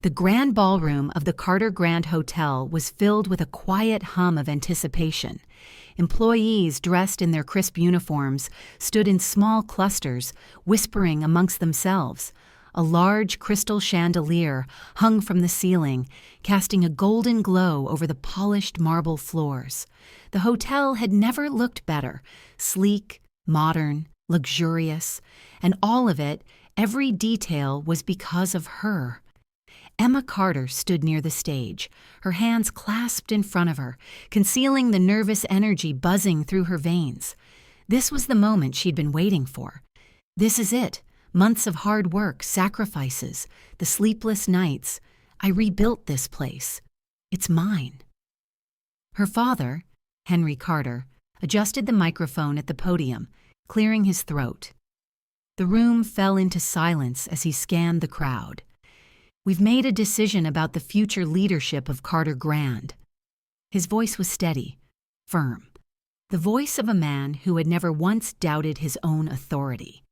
The grand ballroom of the Carter Grand Hotel was filled with a quiet hum of anticipation. Employees dressed in their crisp uniforms stood in small clusters, whispering amongst themselves. A large crystal chandelier hung from the ceiling, casting a golden glow over the polished marble floors. The hotel had never looked better, sleek, modern, luxurious, and all of it, every detail, was because of her. Emma Carter stood near the stage, her hands clasped in front of her, concealing the nervous energy buzzing through her veins. This was the moment she'd been waiting for. This is it. Months of hard work, sacrifices, the sleepless nights. I rebuilt this place. It's mine. Her father, Henry Carter, adjusted the microphone at the podium, clearing his throat. The room fell into silence as he scanned the crowd. We've made a decision about the future leadership of Carter Grand. His voice was steady, firm, the voice of a man who had never once doubted his own authority.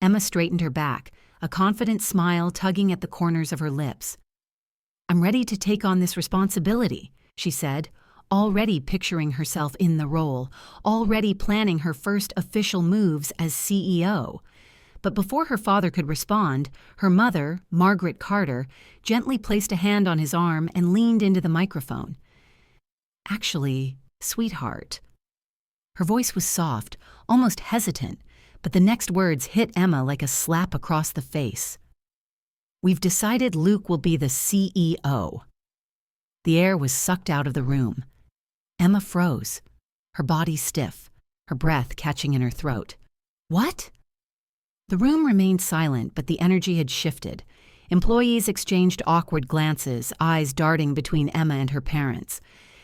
Emma straightened her back, a confident smile tugging at the corners of her lips. "I'm ready to take on this responsibility," she said, already picturing herself in the role, already planning her first official moves as CEO. But before her father could respond, her mother, Margaret Carter, gently placed a hand on his arm and leaned into the microphone. "Actually, sweetheart." Her voice was soft, almost hesitant, but the next words hit Emma like a slap across the face. "We've decided Luke will be the CEO." The air was sucked out of the room. Emma froze, her body stiff, her breath catching in her throat. "What?" The room remained silent, but the energy had shifted. Employees exchanged awkward glances, eyes darting between Emma and her parents.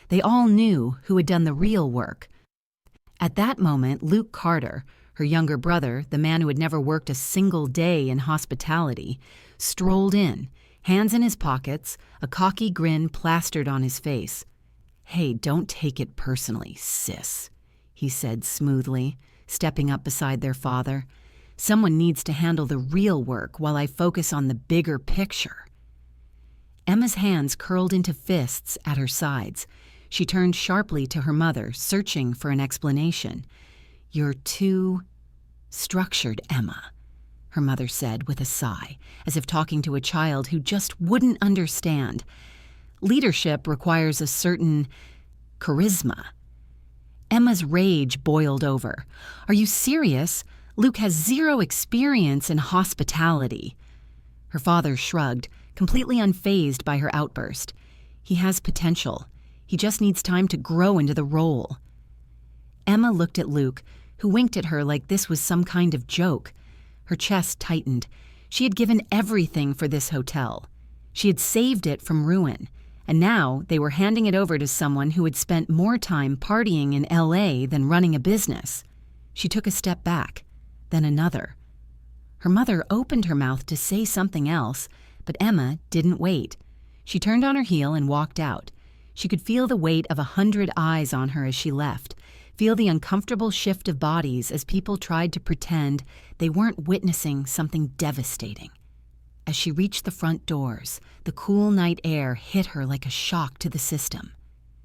They all knew who had done the real work. At that moment, Luke Carter, her younger brother, the man who had never worked a single day in hospitality, strolled in, hands in his pockets, a cocky grin plastered on his face. "Hey, don't take it personally, sis," he said smoothly, stepping up beside their father. "Someone needs to handle the real work while I focus on the bigger picture." Emma's hands curled into fists at her sides. She turned sharply to her mother, searching for an explanation. "You're too structured, Emma," her mother said with a sigh, as if talking to a child who just wouldn't understand. "Leadership requires a certain charisma." Emma's rage boiled over. "Are you serious? Luke has zero experience in hospitality." Her father shrugged, completely unfazed by her outburst. "He has potential. He just needs time to grow into the role." Emma looked at Luke, who winked at her like this was some kind of joke. Her chest tightened. She had given everything for this hotel. She had saved it from ruin, and now they were handing it over to someone who had spent more time partying in LA than running a business. She took a step back, then another. Her mother opened her mouth to say something else, but Emma didn't wait. She turned on her heel and walked out. She could feel the weight of 100 eyes on her as she left, feel the uncomfortable shift of bodies as people tried to pretend they weren't witnessing something devastating. As she reached the front doors, the cool night air hit her like a shock to the system.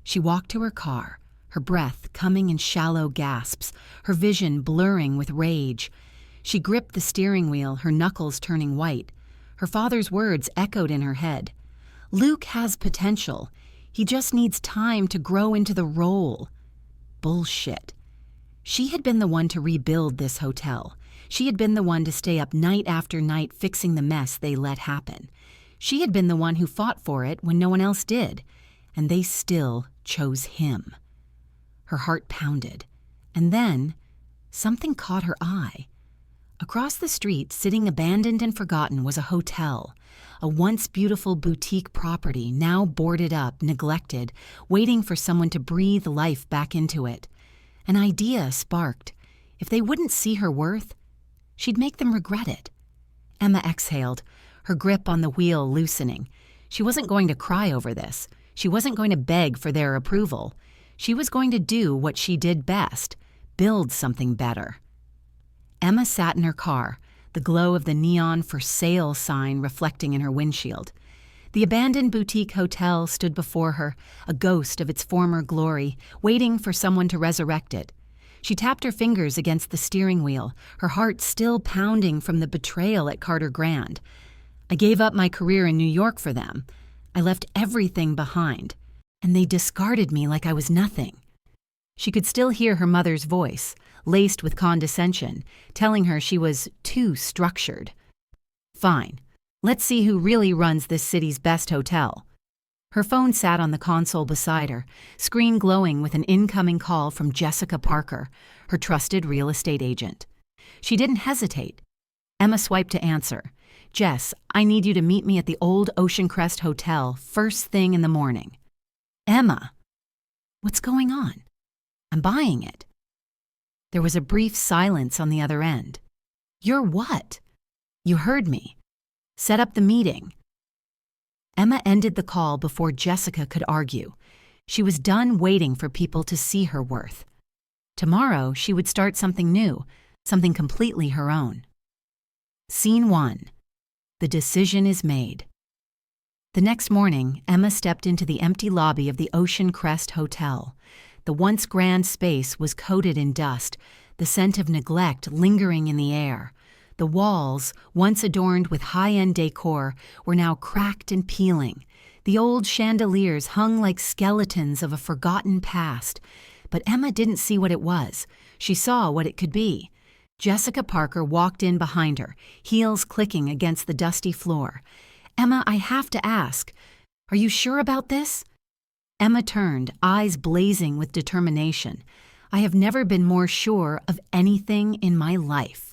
She walked to her car, her breath coming in shallow gasps, her vision blurring with rage. She gripped the steering wheel, her knuckles turning white. Her father's words echoed in her head. "Luke has potential. He just needs time to grow into the role." Bullshit. She had been the one to rebuild this hotel. She had been the one to stay up night after night fixing the mess they let happen. She had been the one who fought for it when no one else did, and they still chose him. Her heart pounded, and then something caught her eye. Across the street, sitting abandoned and forgotten, was a hotel, a once beautiful boutique property now boarded up, neglected, waiting for someone to breathe life back into it. An idea sparked. If they wouldn't see her worth, she'd make them regret it. Emma exhaled, her grip on the wheel loosening. She wasn't going to cry over this. She wasn't going to beg for their approval. She was going to do what she did best, build something better. Emma sat in her car, the glow of the neon "for sale" sign reflecting in her windshield. The abandoned boutique hotel stood before her, a ghost of its former glory, waiting for someone to resurrect it. She tapped her fingers against the steering wheel, her heart still pounding from the betrayal at Carter Grand. I gave up my career in New York for them. I left everything behind, and they discarded me like I was nothing. She could still hear her mother's voice, laced with condescension, telling her she was too structured. Fine. Let's see who really runs this city's best hotel. Her phone sat on the console beside her, screen glowing with an incoming call from Jessica Parker, her trusted real estate agent. She didn't hesitate. Emma swiped to answer. "Jess, I need you to meet me at the old Ocean Crest Hotel first thing in the morning." "Emma, what's going on?" "I'm buying it." There was a brief silence on the other end. "You're what?" "You heard me. Set up the meeting." Emma ended the call before Jessica could argue. She was done waiting for people to see her worth. Tomorrow, she would start something new, something completely her own. Scene 1. The decision is made. The next morning, Emma stepped into the empty lobby of the Ocean Crest Hotel. The once grand space was coated in dust, the scent of neglect lingering in the air. The walls, once adorned with high-end decor, were now cracked and peeling. The old chandeliers hung like skeletons of a forgotten past. But Emma didn't see what it was. She saw what it could be. Jessica Parker walked in behind her, heels clicking against the dusty floor. "Emma, I have to ask, are you sure about this?" Emma turned, eyes blazing with determination. "I have never been more sure of anything in my life."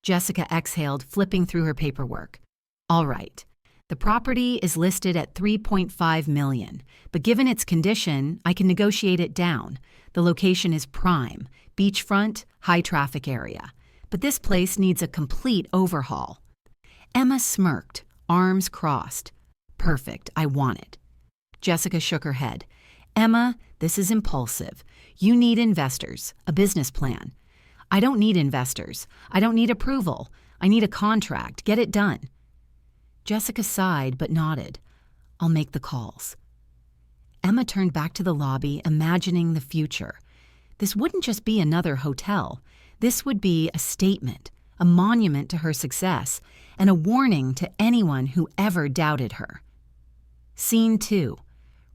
Jessica exhaled, flipping through her paperwork. "All right. The property is listed at $3.5 million, but given its condition, I can negotiate it down. The location is prime, beachfront, high-traffic area. But this place needs a complete overhaul." Emma smirked, arms crossed. "Perfect, I want it." Jessica shook her head. "Emma, this is impulsive. You need investors, a business plan." "I don't need investors. I don't need approval. I need a contract. Get it done." Jessica sighed but nodded. "I'll make the calls." Emma turned back to the lobby, imagining the future. This wouldn't just be another hotel. This would be a statement, a monument to her success, and a warning to anyone who ever doubted her. Scene 2.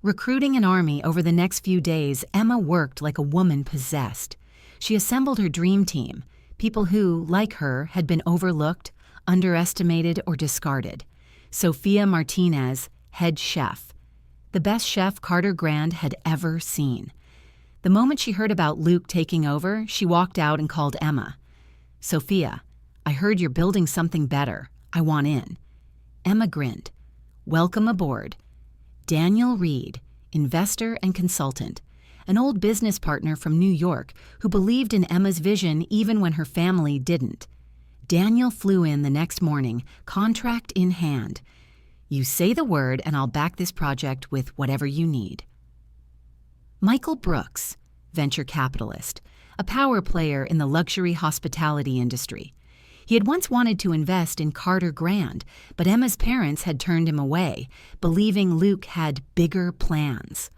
Recruiting an army over the next few days, Emma worked like a woman possessed. She assembled her dream team, people who, like her, had been overlooked, underestimated, or discarded. Sophia Martinez, head chef. The best chef Carter Grand had ever seen. The moment she heard about Luke taking over, she walked out and called Emma. "Sophia, I heard you're building something better. I want in." Emma grinned. "Welcome aboard." Daniel Reed, investor and consultant, an old business partner from New York who believed in Emma's vision even when her family didn't. Daniel flew in the next morning, contract in hand. "You say the word and I'll back this project with whatever you need." Michael Brooks, venture capitalist, a power player in the luxury hospitality industry. He had once wanted to invest in Carter Grand, but Emma's parents had turned him away, believing Luke had bigger plans.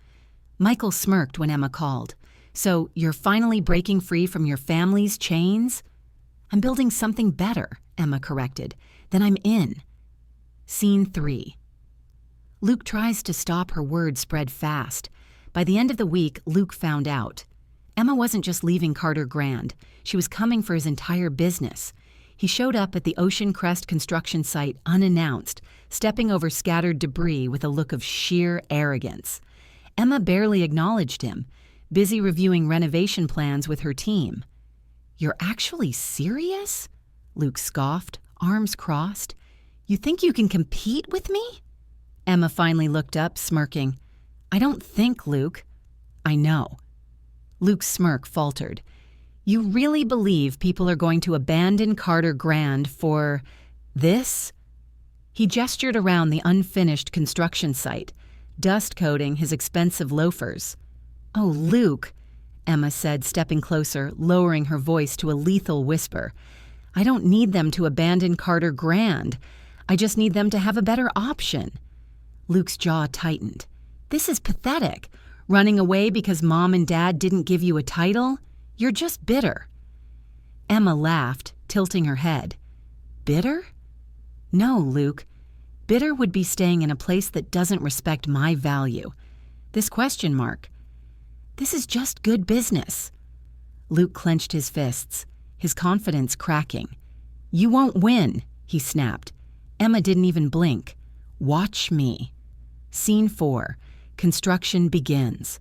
Michael smirked when Emma called. "So you're finally breaking free from your family's chains?" "I'm building something better," Emma corrected. "Then I'm in." Scene 3. Luke tries to stop her words spread fast. By the end of the week, Luke found out. Emma wasn't just leaving Carter Grand. She was coming for his entire business. He showed up at the Ocean Crest construction site unannounced, stepping over scattered debris with a look of sheer arrogance. Emma barely acknowledged him, busy reviewing renovation plans with her team. "You're actually serious?" Luke scoffed, arms crossed. "You think you can compete with me?" Emma finally looked up, smirking. "I don't think, Luke." "I know." Luke's smirk faltered. "You really believe people are going to abandon Carter Grand for this?" He gestured around the unfinished construction site, dust coating his expensive loafers. "Oh, Luke," Emma said, stepping closer, lowering her voice to a lethal whisper. "I don't need them to abandon Carter Grand. I just need them to have a better option." Luke's jaw tightened. This is pathetic. Running away because Mom and Dad didn't give you a title? You're just bitter. Emma laughed, tilting her head. Bitter? No, Luke. Bitter would be staying in a place that doesn't respect my value. This question mark. This is just good business. Luke clenched his fists, his confidence cracking. You won't win, he snapped. Emma didn't even blink. Watch me. Scene 4. Construction begins.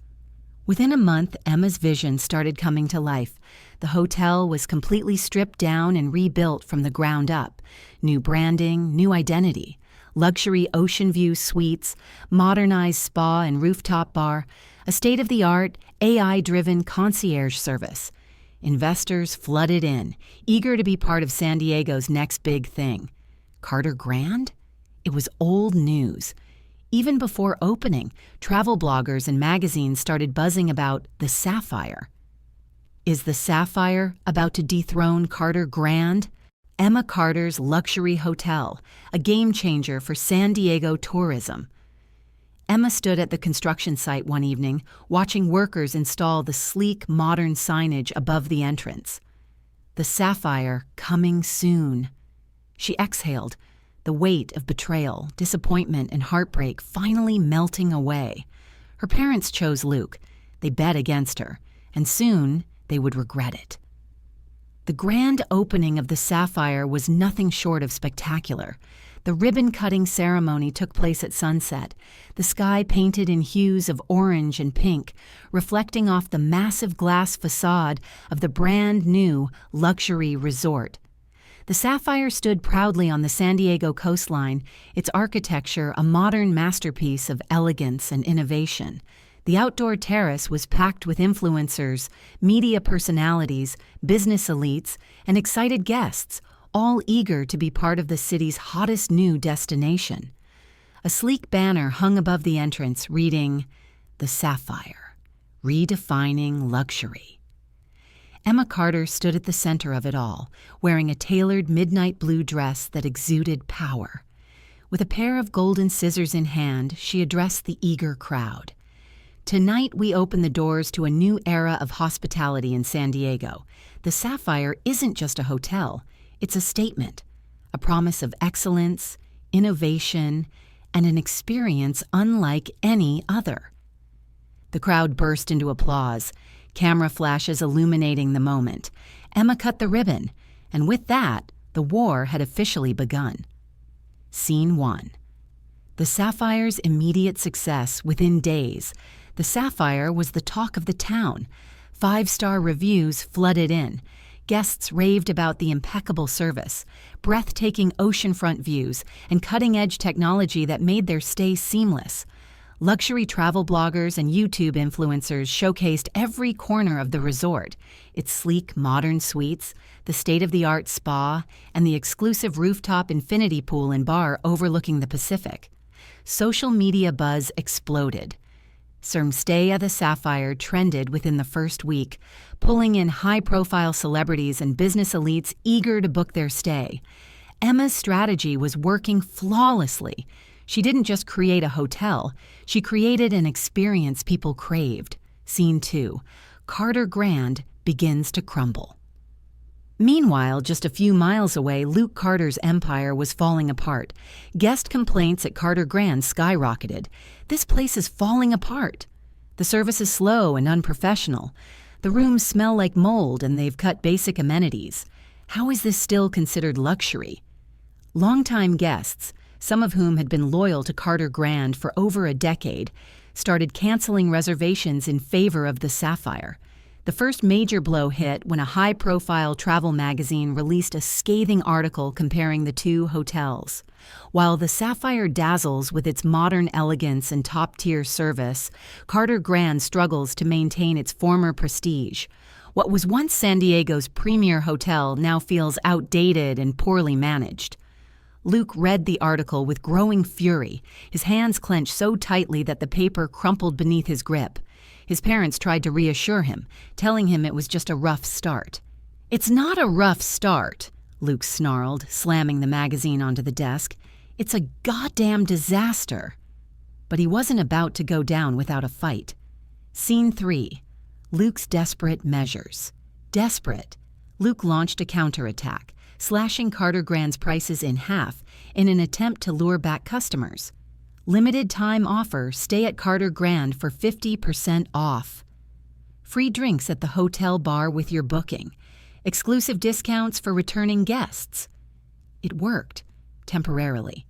Within a month, Emma's vision started coming to life. The hotel was completely stripped down and rebuilt from the ground up. New branding, new identity. Luxury ocean view suites, modernized spa and rooftop bar, a state-of-the-art, AI-driven concierge service. Investors flooded in, eager to be part of San Diego's next big thing. Carter Grand? It was old news. Even before opening, travel bloggers and magazines started buzzing about the Sapphire. Is the Sapphire about to dethrone Carter Grand? Emma Carter's luxury hotel, a game changer for San Diego tourism. Emma stood at the construction site one evening, watching workers install the sleek, modern signage above the entrance. The Sapphire coming soon. She exhaled, the weight of betrayal, disappointment, and heartbreak finally melting away. Her parents chose Luke. They bet against her, and soon they would regret it. The grand opening of the Sapphire was nothing short of spectacular. The ribbon-cutting ceremony took place at sunset, the sky painted in hues of orange and pink, reflecting off the massive glass facade of the brand-new luxury resort. The Sapphire stood proudly on the San Diego coastline, its architecture a modern masterpiece of elegance and innovation. The outdoor terrace was packed with influencers, media personalities, business elites, and excited guests, all eager to be part of the city's hottest new destination. A sleek banner hung above the entrance reading, "The Sapphire, redefining luxury." Emma Carter stood at the center of it all, wearing a tailored midnight blue dress that exuded power. With a pair of golden scissors in hand, she addressed the eager crowd. Tonight we open the doors to a new era of hospitality in San Diego. The Sapphire isn't just a hotel, it's a statement, a promise of excellence, innovation, and an experience unlike any other. The crowd burst into applause, camera flashes illuminating the moment. Emma cut the ribbon, and with that, the war had officially begun. Scene 1. The Sapphire's immediate success within days. The Sapphire was the talk of the town. 5-star reviews flooded in. Guests raved about the impeccable service, breathtaking oceanfront views, and cutting-edge technology that made their stay seamless. Luxury travel bloggers and YouTube influencers showcased every corner of the resort, its sleek, modern suites, the state-of-the-art spa, and the exclusive rooftop infinity pool and bar overlooking the Pacific. Social media buzz exploded. Serm's stay at the Sapphire trended within the first week, pulling in high-profile celebrities and business elites eager to book their stay. Emma's strategy was working flawlessly. She didn't just create a hotel, she created an experience people craved. Scene 2. Carter Grand begins to crumble. Meanwhile, just a few miles away, Luke Carter's empire was falling apart. Guest complaints at Carter Grand skyrocketed. This place is falling apart. The service is slow and unprofessional. The rooms smell like mold and they've cut basic amenities. How is this still considered luxury? Longtime guests, some of whom had been loyal to Carter Grand for over a decade, started canceling reservations in favor of the Sapphire. The first major blow hit when a high-profile travel magazine released a scathing article comparing the two hotels. While the Sapphire dazzles with its modern elegance and top-tier service, Carter Grand struggles to maintain its former prestige. What was once San Diego's premier hotel now feels outdated and poorly managed. Luke read the article with growing fury, his hands clenched so tightly that the paper crumpled beneath his grip. His parents tried to reassure him, telling him it was just a rough start. "It's not a rough start," Luke snarled, slamming the magazine onto the desk. "It's a goddamn disaster." but he wasn't about to go down without a fight. Scene 3. Luke's desperate measures. Desperate, Luke launched a counterattack, slashing Carter Grand's prices in half in an attempt to lure back customers. Limited time offer, stay at Carter Grand for 50% off. Free drinks at the hotel bar with your booking. Exclusive discounts for returning guests. It worked, temporarily.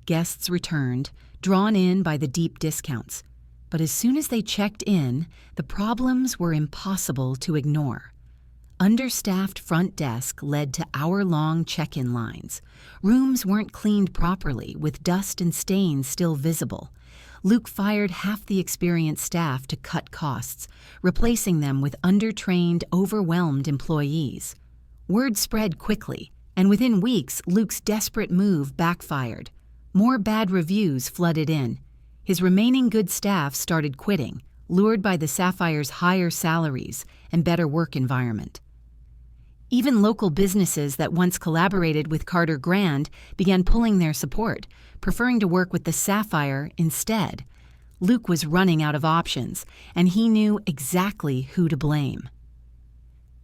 Guests returned, drawn in by the deep discounts. But as soon as they checked in, the problems were impossible to ignore. Understaffed front desk led to hour-long check-in lines. Rooms weren't cleaned properly, with dust and stains still visible. Luke fired half the experienced staff to cut costs, replacing them with undertrained, overwhelmed employees. Word spread quickly, and within weeks, Luke's desperate move backfired. More bad reviews flooded in. His remaining good staff started quitting, lured by the Sapphire's higher salaries and better work environment. Even local businesses that once collaborated with Carter Grand began pulling their support, preferring to work with the Sapphire instead. Luke was running out of options, and he knew exactly who to blame.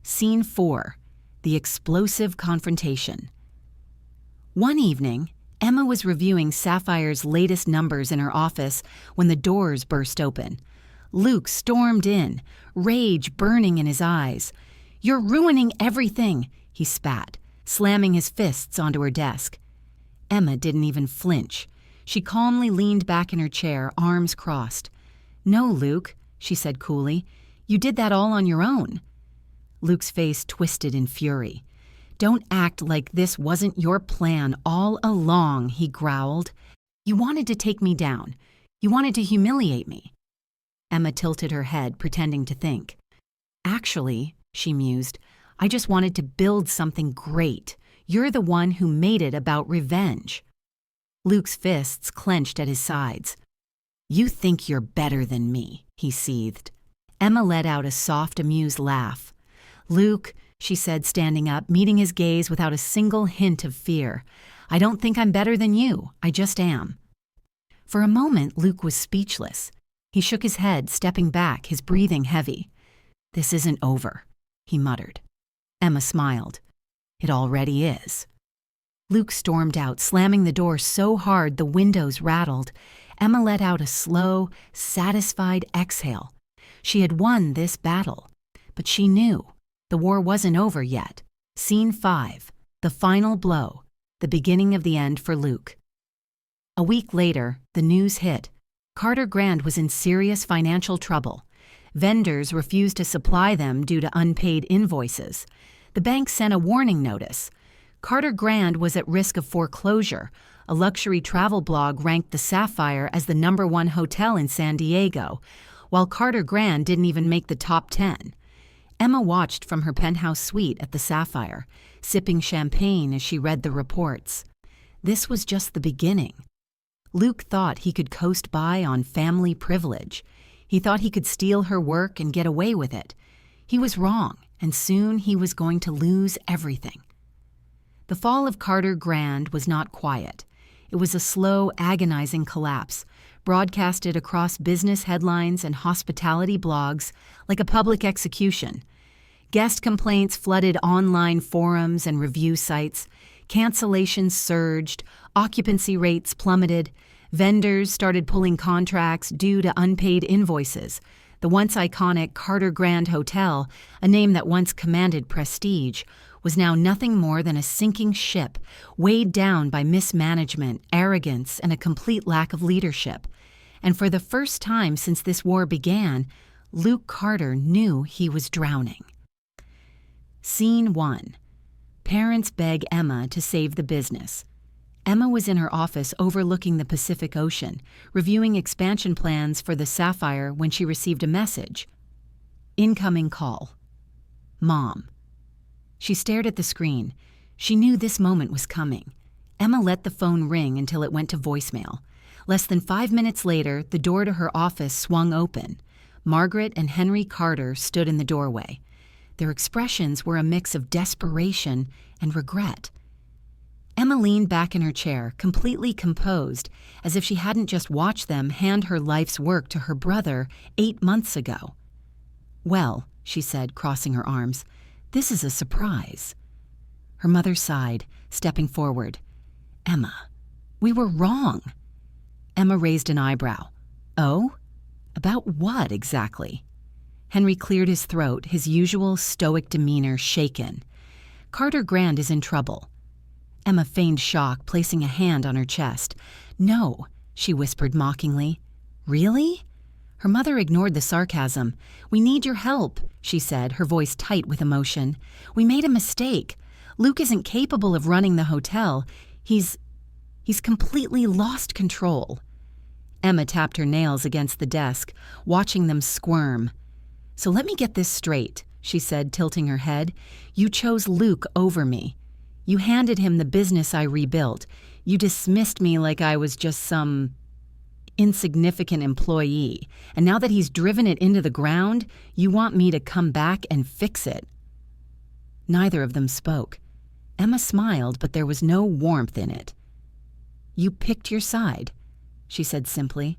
Scene 4. The explosive confrontation. One evening, Emma was reviewing Sapphire's latest numbers in her office when the doors burst open. Luke stormed in, rage burning in his eyes. "You're ruining everything," he spat, slamming his fists onto her desk. Emma didn't even flinch. She calmly leaned back in her chair, arms crossed. "No, Luke," she said coolly. "You did that all on your own." Luke's face twisted in fury. "Don't act like this wasn't your plan all along," he growled. "You wanted to take me down. You wanted to humiliate me." Emma tilted her head, pretending to think. "Actually," she mused, "I just wanted to build something great. You're the one who made it about revenge." Luke's fists clenched at his sides. "You think you're better than me," he seethed. Emma let out a soft, amused laugh. "Luke," she said, standing up, meeting his gaze without a single hint of fear, "I don't think I'm better than you. I just am." For a moment, Luke was speechless. He shook his head, stepping back, his breathing heavy. "This isn't over," he muttered. Emma smiled. "It already is." Luke stormed out, slamming the door so hard the windows rattled. Emma let out a slow, satisfied exhale. She had won this battle, but she knew the war wasn't over yet. Scene 5, the final blow, the beginning of the end for Luke. A week later, the news hit. Carter Grand was in serious financial trouble. Vendors refused to supply them due to unpaid invoices. The bank sent a warning notice. Carter Grand was at risk of foreclosure. A luxury travel blog ranked the Sapphire as the #1 hotel in San Diego, while Carter Grand didn't even make the top 10. Emma watched from her penthouse suite at the Sapphire, sipping champagne as she read the reports. This was just the beginning. Luke thought he could coast by on family privilege. He thought he could steal her work and get away with it. He was wrong, and soon he was going to lose everything. The fall of Carter Grand was not quiet. It was a slow, agonizing collapse, broadcasted across business headlines and hospitality blogs like a public execution. Guest complaints flooded online forums and review sites. Cancellations surged. Occupancy rates plummeted. Vendors started pulling contracts due to unpaid invoices. The once iconic Carter Grand Hotel, a name that once commanded prestige, was now nothing more than a sinking ship, weighed down by mismanagement, arrogance, and a complete lack of leadership. And for the first time since this war began, Luke Carter knew he was drowning. Scene 1. Parents beg Emma to save the business. Emma was in her office overlooking the Pacific Ocean, reviewing expansion plans for the Sapphire when she received a message. Incoming call. Mom. She stared at the screen. She knew this moment was coming. Emma let the phone ring until it went to voicemail. Less than 5 minutes later, the door to her office swung open. Margaret and Henry Carter stood in the doorway. Their expressions were a mix of desperation and regret. Emma leaned back in her chair, completely composed, as if she hadn't just watched them hand her life's work to her brother 8 months ago. "Well," she said, crossing her arms, "this is a surprise." Her mother sighed, stepping forward. "Emma, we were wrong." Emma raised an eyebrow. "Oh? About what exactly?" Henry cleared his throat, his usual stoic demeanor shaken. "Carter Grand is in trouble." Emma feigned shock, placing a hand on her chest. "No," she whispered mockingly. "Really?" Her mother ignored the sarcasm. "We need your help," she said, her voice tight with emotion. "We made a mistake. Luke isn't capable of running the hotel. He's completely lost control." Emma tapped her nails against the desk, watching them squirm. "So let me get this straight," she said, tilting her head. "You chose Luke over me. You handed him the business I rebuilt. You dismissed me like I was just some insignificant employee. And now that he's driven it into the ground, you want me to come back and fix it." Neither of them spoke. Emma smiled, but there was no warmth in it. "You picked your side," she said simply.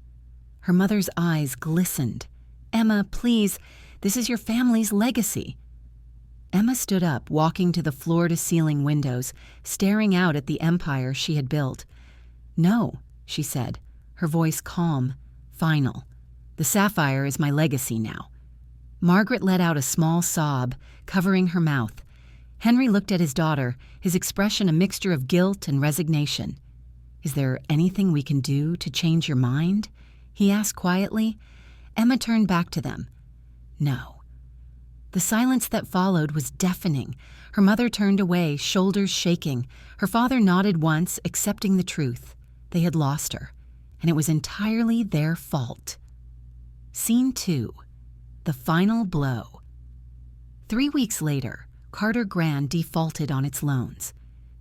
Her mother's eyes glistened. "Emma, please, this is your family's legacy." Emma stood up, walking to the floor-to-ceiling windows, staring out at the empire she had built. "No," she said, her voice calm, final. "The sapphire is my legacy now." Margaret let out a small sob, covering her mouth. Henry looked at his daughter, his expression a mixture of guilt and resignation. "Is there anything we can do to change your mind?" he asked quietly. Emma turned back to them. "No." The silence that followed was deafening. Her mother turned away, shoulders shaking. Her father nodded once, accepting the truth. They had lost her, and it was entirely their fault. Scene 2. The final blow. 3 weeks later, Carter Grand defaulted on its loans.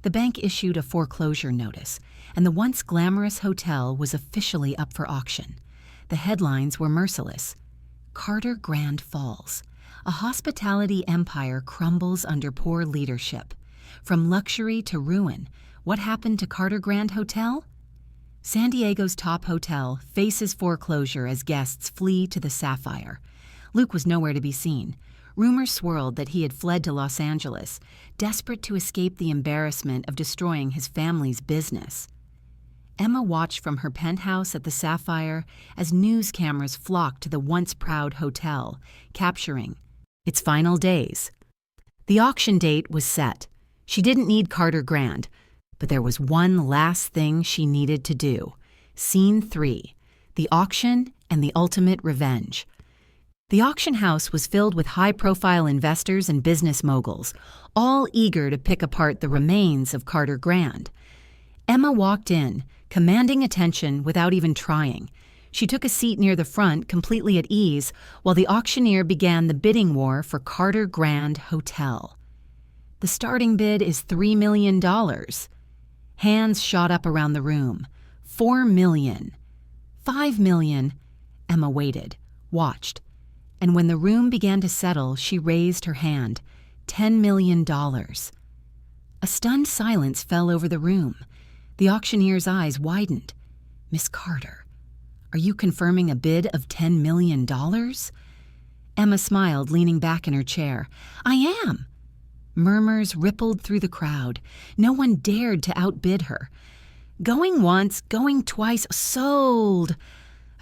The bank issued a foreclosure notice, and the once glamorous hotel was officially up for auction. The headlines were merciless. Carter Grand falls. A hospitality empire crumbles under poor leadership. From luxury to ruin, what happened to Carter Grand Hotel? San Diego's top hotel faces foreclosure as guests flee to the Sapphire. Luke was nowhere to be seen. Rumors swirled that he had fled to Los Angeles, desperate to escape the embarrassment of destroying his family's business. Emma watched from her penthouse at the Sapphire as news cameras flocked to the once proud hotel, capturing its final days. The auction date was set. She didn't need Carter Grand, but there was one last thing she needed to do. Scene 3. The auction and the ultimate revenge. The auction house was filled with high-profile investors and business moguls, all eager to pick apart the remains of Carter Grand. Emma walked in, commanding attention without even trying. She took a seat near the front, completely at ease, while the auctioneer began the bidding war for Carter Grand Hotel. "The starting bid is $3 million. Hands shot up around the room. $4 million. $5 million. Emma waited, watched, and when the room began to settle, she raised her hand. $10 million. A stunned silence fell over the room. The auctioneer's eyes widened. "Miss Carter, are you confirming a bid of $10 million? Emma smiled, leaning back in her chair. "I am." Murmurs rippled through the crowd. No one dared to outbid her. "Going once, going twice, sold!"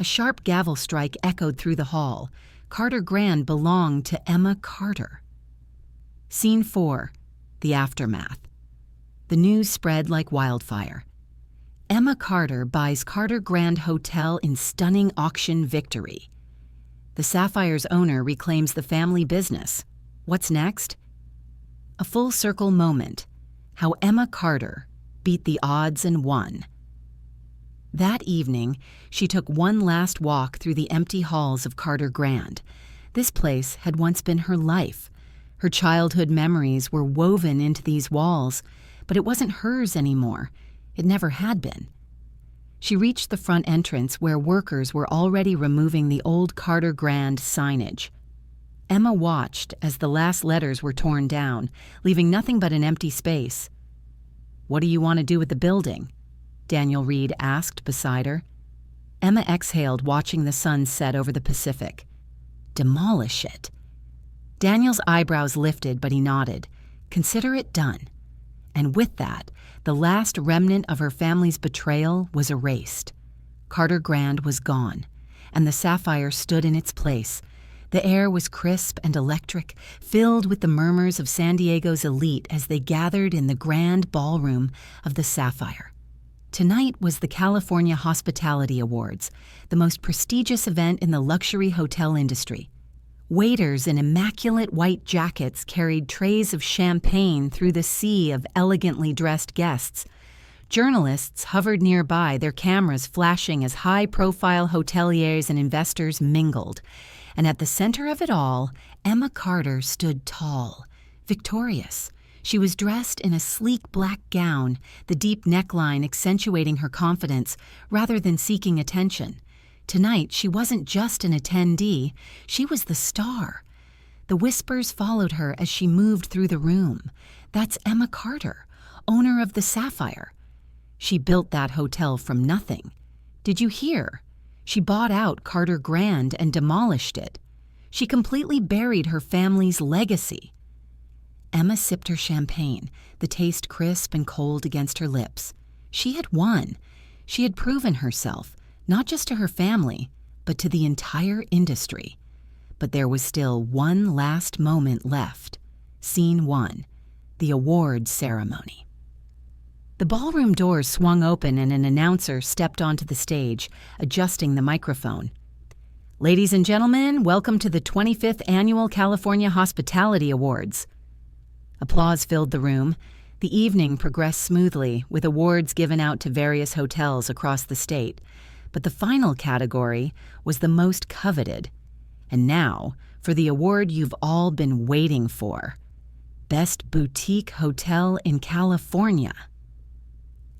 A sharp gavel strike echoed through the hall. Carter Grand belonged to Emma Carter. Scene 4. The aftermath. The news spread like wildfire. Emma Carter buys Carter Grand Hotel in stunning auction victory. The Sapphire's owner reclaims the family business. What's next? A full-circle moment. How Emma Carter beat the odds and won. That evening, she took one last walk through the empty halls of Carter Grand. This place had once been her life. Her childhood memories were woven into these walls, but it wasn't hers anymore. It never had been. She reached the front entrance where workers were already removing the old Carter Grand signage. Emma watched as the last letters were torn down, leaving nothing but an empty space. "What do you want to do with the building?" Daniel Reed asked beside her. Emma exhaled, watching the sun set over the Pacific. "Demolish it." Daniel's eyebrows lifted, but he nodded. "Consider it done." And with that, the last remnant of her family's betrayal was erased. Carter Grand was gone, and the sapphire stood in its place. The air was crisp and electric, filled with the murmurs of San Diego's elite as they gathered in the grand ballroom of the Sapphire. Tonight was the California Hospitality Awards, the most prestigious event in the luxury hotel industry. Waiters in immaculate white jackets carried trays of champagne through the sea of elegantly dressed guests. Journalists hovered nearby, their cameras flashing as high-profile hoteliers and investors mingled. And at the center of it all, Emma Carter stood tall, victorious. She was dressed in a sleek black gown, the deep neckline accentuating her confidence rather than seeking attention. Tonight, she wasn't just an attendee, she was the star. The whispers followed her as she moved through the room. That's Emma Carter, owner of the Sapphire. She built that hotel from nothing. Did you hear? She bought out Carter Grand and demolished it. She completely buried her family's legacy. Emma sipped her champagne, the taste crisp and cold against her lips. She had won. She had proven herself, not just to her family, but to the entire industry. But there was still one last moment left. Scene 1, the awards ceremony. The ballroom doors swung open and an announcer stepped onto the stage, adjusting the microphone. "Ladies and gentlemen, welcome to the 25th Annual California Hospitality Awards." Applause filled the room. The evening progressed smoothly, with awards given out to various hotels across the state. But the final category was the most coveted. And now, for the award you've all been waiting for. Best Boutique Hotel in California.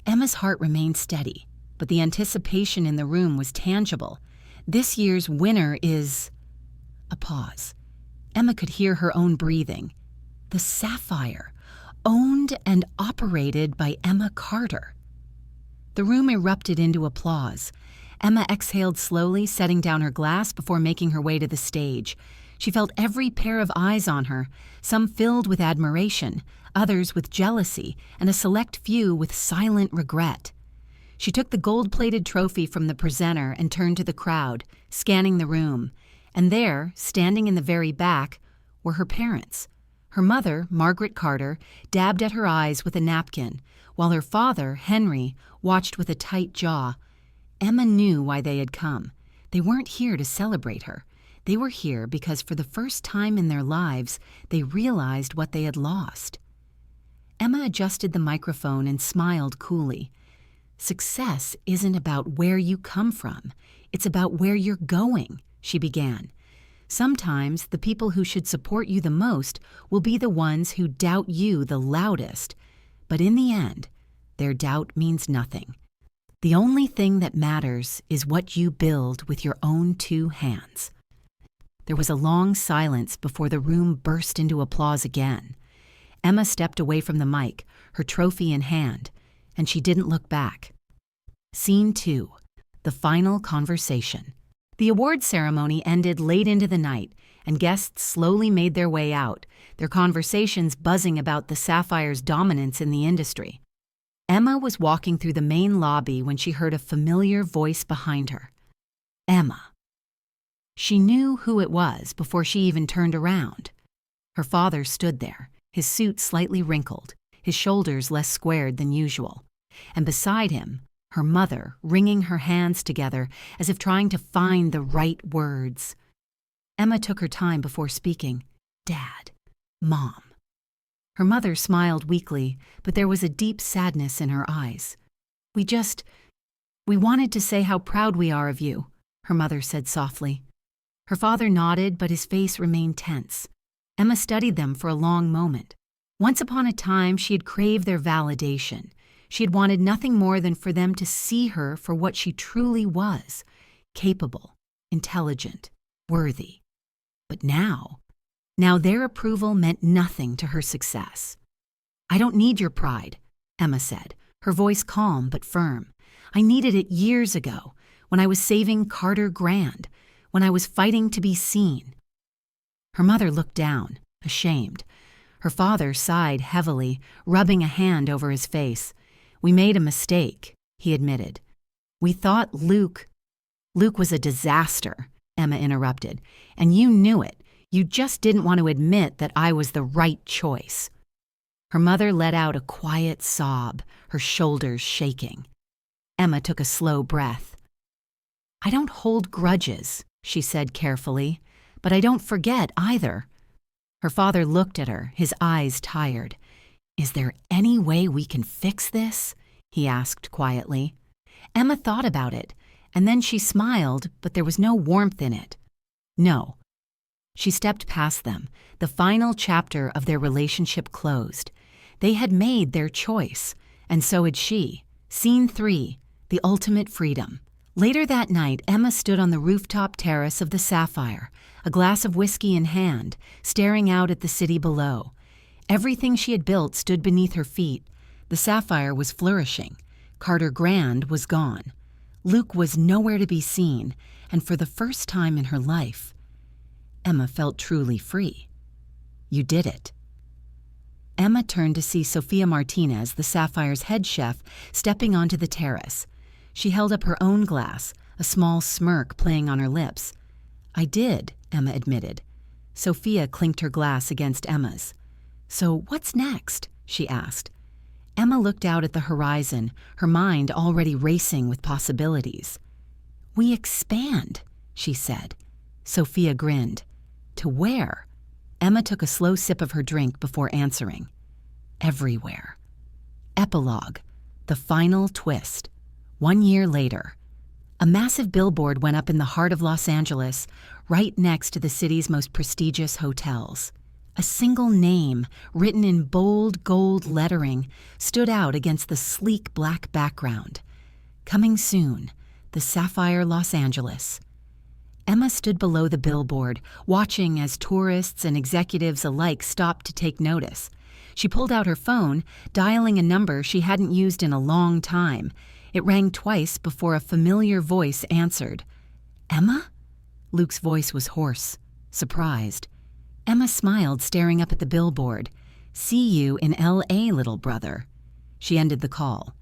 Emma's heart remained steady, but the anticipation in the room was tangible. This year's winner is... A pause. Emma could hear her own breathing. The Sapphire, owned and operated by Emma Carter. The room erupted into applause. Emma exhaled slowly, setting down her glass before making her way to the stage. She felt every pair of eyes on her, some filled with admiration, others with jealousy, and a select few with silent regret. She took the gold-plated trophy from the presenter and turned to the crowd, scanning the room. And there, standing in the very back, were her parents. Her mother, Margaret Carter, dabbed at her eyes with a napkin, while her father, Henry, watched with a tight jaw. Emma knew why they had come. They weren't here to celebrate her. They were here because for the first time in their lives, they realized what they had lost. Emma adjusted the microphone and smiled coolly. "Success isn't about where you come from. It's about where you're going," she began. "Sometimes the people who should support you the most will be the ones who doubt you the loudest. But in the end, their doubt means nothing. The only thing that matters is what you build with your own two hands." There was a long silence before the room burst into applause again. Emma stepped away from the mic, her trophy in hand, and she didn't look back. Scene 2, the final conversation. The awards ceremony ended late into the night, and guests slowly made their way out, their conversations buzzing about the Sapphire's dominance in the industry. Emma was walking through the main lobby when she heard a familiar voice behind her. Emma. She knew who it was before she even turned around. Her father stood there, his suit slightly wrinkled, his shoulders less squared than usual, and beside him, her mother wringing her hands together as if trying to find the right words. Emma took her time before speaking. "Dad. Mom." Her mother smiled weakly, but there was a deep sadness in her eyes. We wanted to say how proud we are of you," her mother said softly. Her father nodded, but his face remained tense. Emma studied them for a long moment. Once upon a time, she had craved their validation. She had wanted nothing more than for them to see her for what she truly was, capable, intelligent, worthy. But now their approval meant nothing to her success. "I don't need your pride. Emma said, her voice calm but firm. "I needed it years ago, when I was saving Carter Grand, when I was fighting to be seen." Her mother looked down, ashamed. Her father sighed heavily, rubbing a hand over his face. "We made a mistake," he admitted. "We thought Luke—" "Luke was a disaster," Emma interrupted, "and you knew it. You just didn't want to admit that I was the right choice." Her mother let out a quiet sob, her shoulders shaking. Emma took a slow breath. "I don't hold grudges," she said carefully, "but I don't forget either." Her father looked at her, his eyes tired. "Is there any way we can fix this?" he asked quietly. Emma thought about it, and then she smiled, but there was no warmth in it. "No." She stepped past them, the final chapter of their relationship closed. They had made their choice, and so had she. Scene 3, the ultimate freedom. Later that night, Emma stood on the rooftop terrace of the Sapphire, a glass of whiskey in hand, staring out at the city below. Everything she had built stood beneath her feet. The Sapphire was flourishing. Carter Grand was gone. Luke was nowhere to be seen, and for the first time in her life, Emma felt truly free. "You did it." Emma turned to see Sofia Martinez, the Sapphire's head chef, stepping onto the terrace. She held up her own glass, a small smirk playing on her lips. "I did," Emma admitted. Sofia clinked her glass against Emma's. "So what's next?" she asked. Emma looked out at the horizon, her mind already racing with possibilities. "We expand," she said. Sofia grinned. "To where?" Emma took a slow sip of her drink before answering. "Everywhere." Epilogue. The final twist. 1 year later. A massive billboard went up in the heart of Los Angeles, right next to the city's most prestigious hotels. A single name, written in bold gold lettering, stood out against the sleek black background. "Coming soon, the Sapphire Los Angeles." Emma stood below the billboard, watching as tourists and executives alike stopped to take notice. She pulled out her phone, dialing a number she hadn't used in a long time. It rang twice before a familiar voice answered. "Emma?" Luke's voice was hoarse, surprised. Emma smiled, staring up at the billboard. "See you in L.A., little brother." She ended the call.